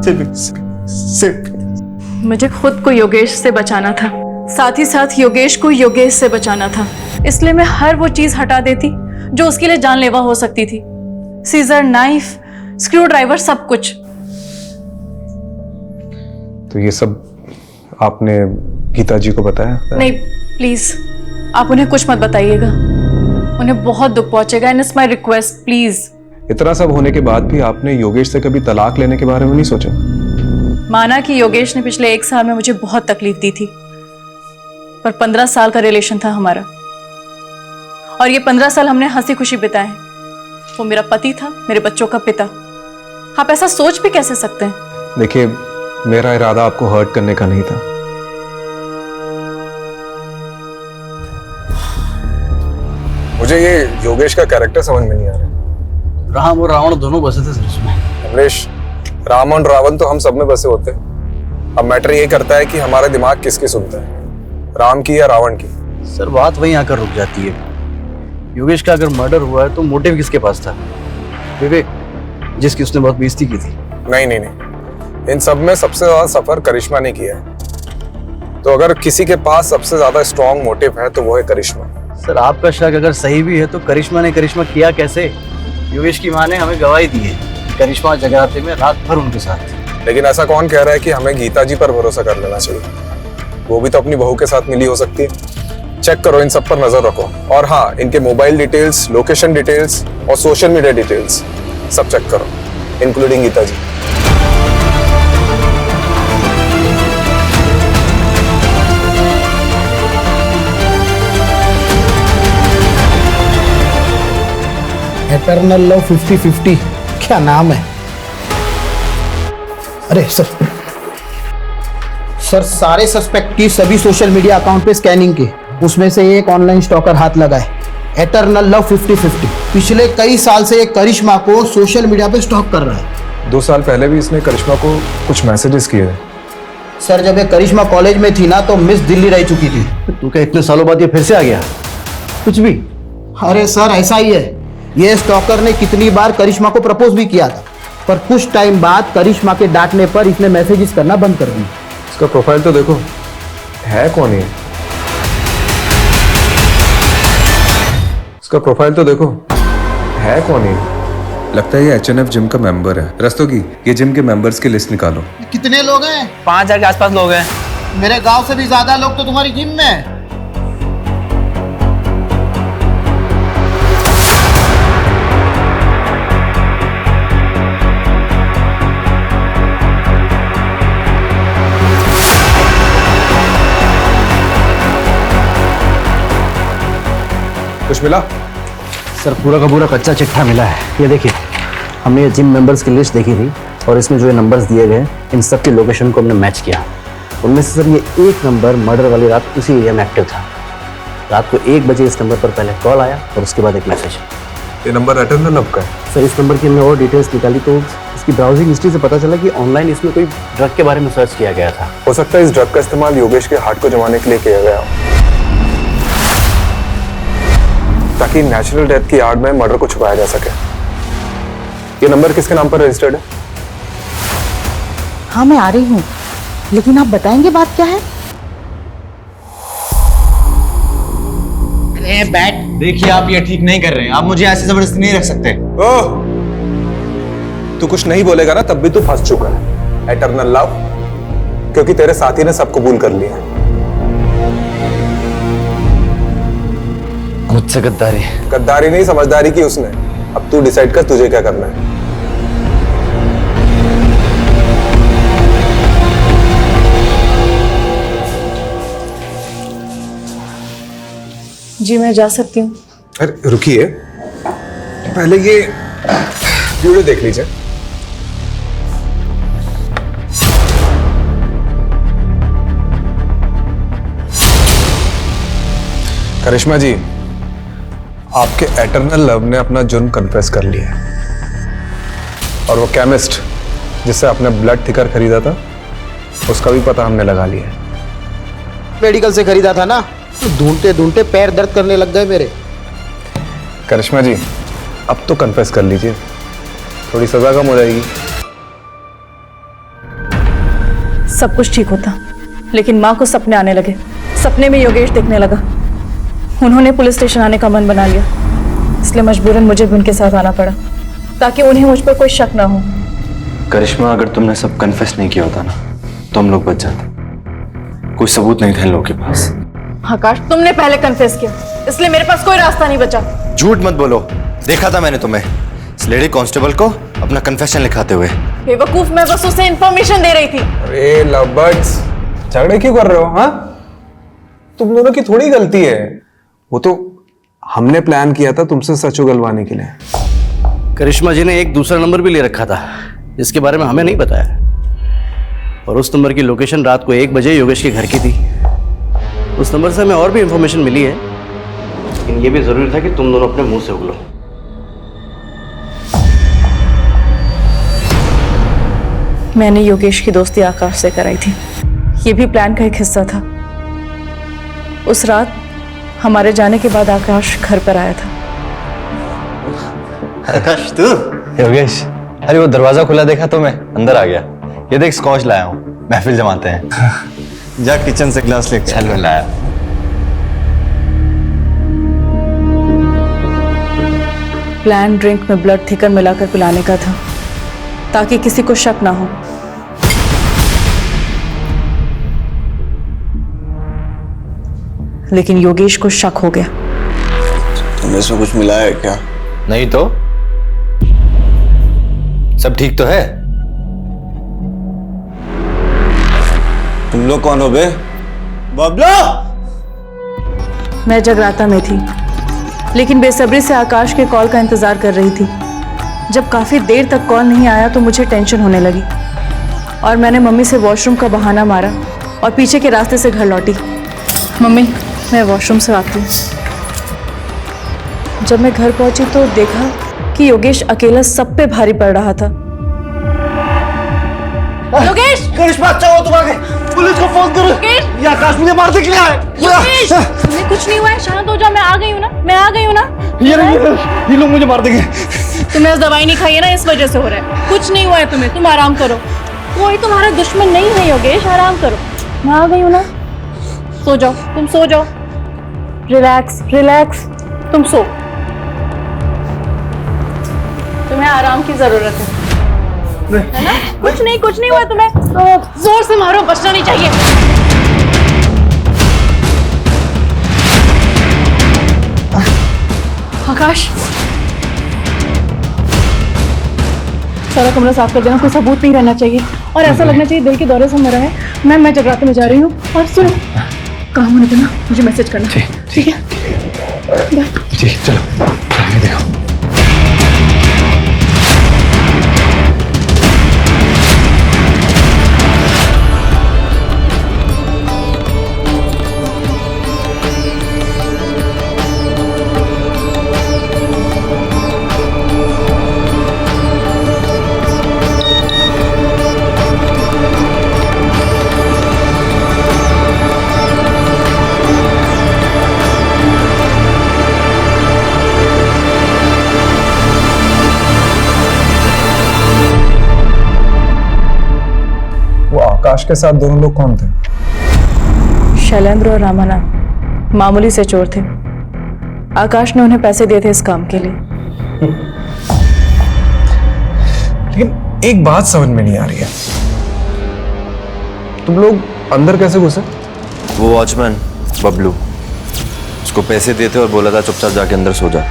मुझे खुद को योगेश से बचाना था, साथ ही साथ योगेश को योगेश से बचाना था। इसलिए मैं हर वो चीज हटा देती जो उसके लिए जानलेवा हो सकती थी। सीजर, नाइफ, स्क्रू ड्राइवर, सब कुछ। तो ये सब आपने गीता जी को बताया? नहीं, प्लीज आप उन्हें कुछ मत बताइएगा। उन्हें बहुत दुख पहुंचेगा। And it's my request, please. इतना सब होने के बाद भी आपने योगेश से कभी तलाक लेने के बारे में नहीं सोचा? माना कि योगेश ने पिछले 1 साल में मुझे बहुत तकलीफ दी थी, पर 15 साल का रिलेशन था हमारा, और ये 15 साल हमने हंसी खुशी बिताए। वो मेरा पति था, मेरे बच्चों का पिता। आप ऐसा सोच भी कैसे सकते हैं? देखिए, मेरा इरादा आपको हर्ट करने का नहीं था। मुझे ये योगेश का कैरेक्टर समझ में नहीं आ रहा। राम और रावण दोनों बसे थे सर उसमें। अमरीश, राम और रावण तो हम सब में बसे होते हैं। अब मैटर ये करता है कि हमारा दिमाग किसकी सुनता है, राम की या रावण की। सर बात वहीं आकर रुक जाती है। योगेश का अगर मर्डर हुआ है तो मोटिव किसके पास था? विवेक, जिसकी उसने बहुत बेइज्जती की थी। नहीं नहीं नहीं, इन सब में सबसे ज्यादा सफर करिश्मा ने किया है। तो अगर किसी के पास सबसे ज्यादा स्ट्रॉन्ग मोटिव है तो वो है करिश्मा। सर आपका शक अगर सही भी है तो करिश्मा ने करिश्मा किया कैसे? योगेश की माँ ने हमें गवाही दी है, करिश्मा जगराते में रात भर उनके साथ थी। लेकिन ऐसा कौन कह रहा है कि हमें गीता जी पर भरोसा कर लेना चाहिए? वो भी तो अपनी बहू के साथ मिली हो सकती है। चेक करो, इन सब पर नजर रखो। और हाँ, इनके मोबाइल डिटेल्स, लोकेशन डिटेल्स और सोशल मीडिया डिटेल्स सब चेक करो, इंक्लूडिंग गीता जी। एटर्नल लव 50-50 क्या नाम है? अरे सर सारे सस्पेक्ट की सभी सोशल मीडिया अकाउंट पे स्कैनिंग की, उसमें से एक ऑनलाइन स्टॉकर हाथ लगा है। एटर्नल लव 50-50 पिछले कई साल से एक करिश्मा को सोशल मीडिया पे स्टॉक कर रहा है। 2 साल पहले भी इसने करिश्मा को कुछ मैसेजेस किए थे। सर जब ये करिश्मा कॉलेज में थी ना तो मिस दिल्ली रह चुकी थी। तू क्या इतने सालों बाद ये फिर से आ गया? कुछ भी? अरे सर ऐसा ही है, ये स्टॉकर ने कितनी बार करिश्मा को प्रपोज भी किया था, पर कुछ टाइम बाद करिश्मा के डांटने पर इसने मैसेजेस करना बंद कर दिया। इसका प्रोफाइल तो देखो, है कौन ये? इसका प्रोफाइल तो देखो, है कौन ये? लगता है ये HNF जिम का मेंबर है। रस्तोगी, ये जिम के मेंबर्स की लिस्ट निकालो। कितने लोग हैं? 5000 के आसपास लोग हैं। मेरे गांव से भी ज्यादा लोग तो तुम्हारी जिम में हैं। कुछ मिला? सर पूरा का पूरा कच्चा चिट्ठा मिला है। ये देखिए, हमने ये जिम मेंबर्स की लिस्ट देखी थी और इसमें जो ये नंबर्स दिए गए इन सब की लोकेशन को हमने मैच किया। उनमें से सर ये एक नंबर मर्डर वाली रात उसी एरिया में एक्टिव था। रात को 1 बजे इस नंबर पर पहले कॉल आया और उसके बाद एक मैसेज। ये नंबर एटर्नल लव का है? सर इस नंबर की हमने और डिटेल्स निकाली तो इसकी ब्राउजिंग हिस्ट्री से पता चला कि ऑनलाइन इसमें कोई ड्रग के बारे में सर्च किया गया था। हो सकता है इस ड्रग का इस्तेमाल योगेश के हार्ट को जमाने के लिए किया गया हो, ताकि नेचुरल डेथ की आड़ में मर्डर को छुपाया जा सके। ये नंबर किसके नाम पर रजिस्टर्ड है? हाँ मैं आ रही हूँ, लेकिन आप बताएंगे बात क्या है? अरे बैठ, देखिए आप ये ठीक नहीं कर रहे हैं, आप मुझे ऐसे जबरदस्ती नहीं रख सकते। ओह, तू कुछ नहीं बोलेगा ना तब भी तू फंस चुका है। एटर्नल लव, क्योंकि तेरे साथी ने सब कबूल कर लिया। मुझसे गद्दारी? गद्दारी नहीं, समझदारी की उसने। अब तू डिसाइड कर तुझे क्या करना है। जी मैं जा सकती हूँ। अरे रुकिए, पहले ये वीडियो देख लीजिए। करिश्मा जी, आपके एटर्नल लव ने अपना जुर्म कन्फेस कर लिया है और वो केमिस्ट जिससे आपने ब्लड थिकर खरीदा था उसका भी पता हमने लगा लिया है। मेडिकल से खरीदा था ना, तो ढूंढते ढूंढते पैर दर्द करने लग गए मेरे। करिश्मा जी, अब तो कन्फेस कर लीजिए, थोड़ी सजा कम हो जाएगी। सब कुछ ठीक होता, लेकिन माँ को सपने आने लगे। सपने में योगेश दिखने लगा। उन्होंने पुलिस स्टेशन आने का मन बना लिया, इसलिए मजबूरन मुझे भी उनके साथ आना पड़ा, ताकि उन्हें मुझ पर कोई शक ना हो। करिश्मा, अगर तुमने सब कन्फेस नहीं किया होता ना तो हम लोग बच जाते। कोई सबूत नहीं था इन लोगों के पास। आकाश, तुमने पहले कन्फेस किया, इसलिए मेरे पास कोई रास्ता नहीं बचा। झूठ मत बोलो, देखा था मैंने तुम्हें इस लेडी कांस्टेबल को अपना कन्फेशन लिखाते हुए। बेवकूफ, मैं बस उसे इंफॉर्मेशन दे रही थी। अरे लवबर्ड्स, झगड़े क्यों कर रहे हो? हाँ, तुम दोनों की थोड़ी गलती है, वो तो हमने प्लान किया था तुमसे सच उगलवाने के लिए। करिश्मा जी ने एक दूसरा नंबर भी ले रखा था जिसके बारे में हमें नहीं बताया, और उस नंबर की लोकेशन रात को 1 बजे योगेश के घर की थी। उस नंबर से हमें और भी इंफॉर्मेशन मिली है, लेकिन ये भी जरूरी था कि तुम दोनों अपने मुंह से उगलो। मैंने योगेश की दोस्ती आकाश से कराई थी, ये भी प्लान का एक हिस्सा था। उस रात हमारे जाने के बाद आकाश घर पर आया था। आकाश तू? योगेश, अरे वो दरवाजा खुला देखा तो मैं अंदर आ गया। ये देख स्कॉच लाया हूँ, महफिल जमाते हैं। जा किचन से ग्लास लेके चल। लाया। प्लान ड्रिंक में ब्लड थिकर मिलाकर पिलाने का था, ताकि किसी को शक ना हो। लेकिन योगेश को शक हो गया। तुमने इसमें कुछ मिलाया है क्या? नहीं तो सब ठीक तो है। तुम लोग कौन हो बे? बबलू! मैं जगराता में थी, लेकिन बेसब्री से आकाश के कॉल का इंतजार कर रही थी। जब काफी देर तक कॉल नहीं आया तो मुझे टेंशन होने लगी, और मैंने मम्मी से वॉशरूम का बहाना मारा और पीछे के रास्ते से घर लौटी। मम्मी, मैं वॉशरूम से आती हूँ। जब मैं घर पहुंची तो देखा कि योगेश अकेला सब पे भारी पड़ रहा था। योगेश! करिश्मा, अच्छा हो तुम आ गए। पुलिस को फोन करो। योगेश! ये आकाश मुझे मारने के लिए आए। योगेश! तुम्हें कुछ नहीं हुआ है, शांत हो जाओ। मैं आ गई हूँ ना, मैं आ गई हूँ ना। ये लोग मुझे मार देंगे। तुम्हें दवाई नहीं खाई है ना, इस वजह से हो रहा है। कुछ नहीं हुआ है तुम्हें, तुम आराम करो। कोई तुम्हारा दुश्मन नहीं है योगेश, आराम करो। मैं आ गई हूँ ना, सो जाओ, तुम सो जाओ। रिलैक्स रिलैक्स, तुम सो। तुम्हें आराम की जरूरत है ना? कुछ नहीं हुआ तुम्हें। जोर से मारो, बचना नहीं चाहिए। आकाश, सारा कमरा साफ कर देना, कोई सबूत नहीं रहना चाहिए, और ऐसा लगना चाहिए दिल के दौरे से मरा है। मैं जगराते में जा रही हूँ, और सुनो, काम होने पर ना मुझे मैसेज करना। ठीक है? बाय। ठीक, चलो देखो। के साथ दोनों लोग कौन थे? शैलेंद्र और रामाना मामूली से चोर थे। आकाश ने उन्हें पैसे दिए थे इस काम के लिए। लेकिन एक बात समझ में नहीं आ रही है, तुम लोग अंदर कैसे घुसे? वो वॉचमैन बबलू, उसको पैसे देते और बोला था चुपचाप जाके अंदर सो जा।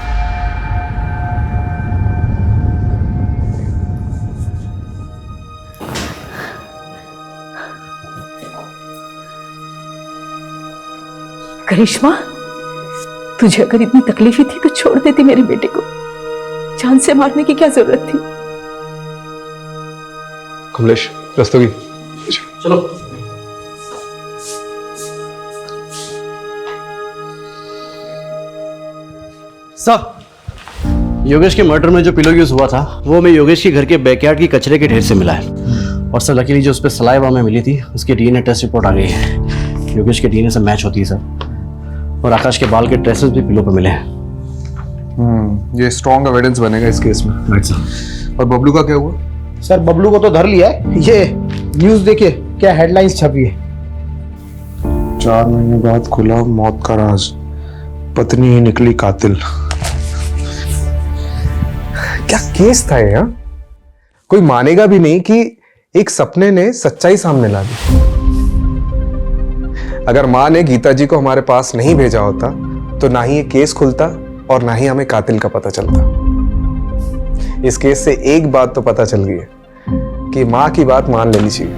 करिश्मा, तुझे अगर इतनी तकलीफ ही थी तो छोड़ देती मेरे बेटे को। जान से मारने की क्या जरूरत थी? कमलेश, रस्तोगी, चलो। सर, योगेश के मर्डर में जो पिलो यूज हुआ था वो हमें योगेश के घर के बैकयार्ड की कचरे के ढेर से मिला है। और सर लकीली जो उस पर सलाइवा में मिली थी उसकी डीएनए टेस्ट रिपोर्ट आ गई है। योगेश के डीएनए से मैच होती है सर। और आकाश के बाल के ट्रेसेस भी पिलो पर मिले हैं। ये स्ट्रॉन्ग एविडेंस बनेगा इस केस में। Right sir. और बबलू का क्या हुआ? सर बबलू को तो धर लिया है। ये न्यूज़ देखिए क्या हेडलाइंस छपी है। 4 महीने बाद खुला मौत का राज, पत्नी ही निकली कातिल। क्या केस था ये? कोई मानेगा भी नहीं कि एक सपने ने सच्चाई सामने ला दी। अगर मां ने गीता जी को हमारे पास नहीं भेजा होता तो ना ही ये केस खुलता और ना ही हमें कातिल का पता चलता। इस केस से एक बात तो पता चल गई है कि मां की बात मान लेनी चाहिए।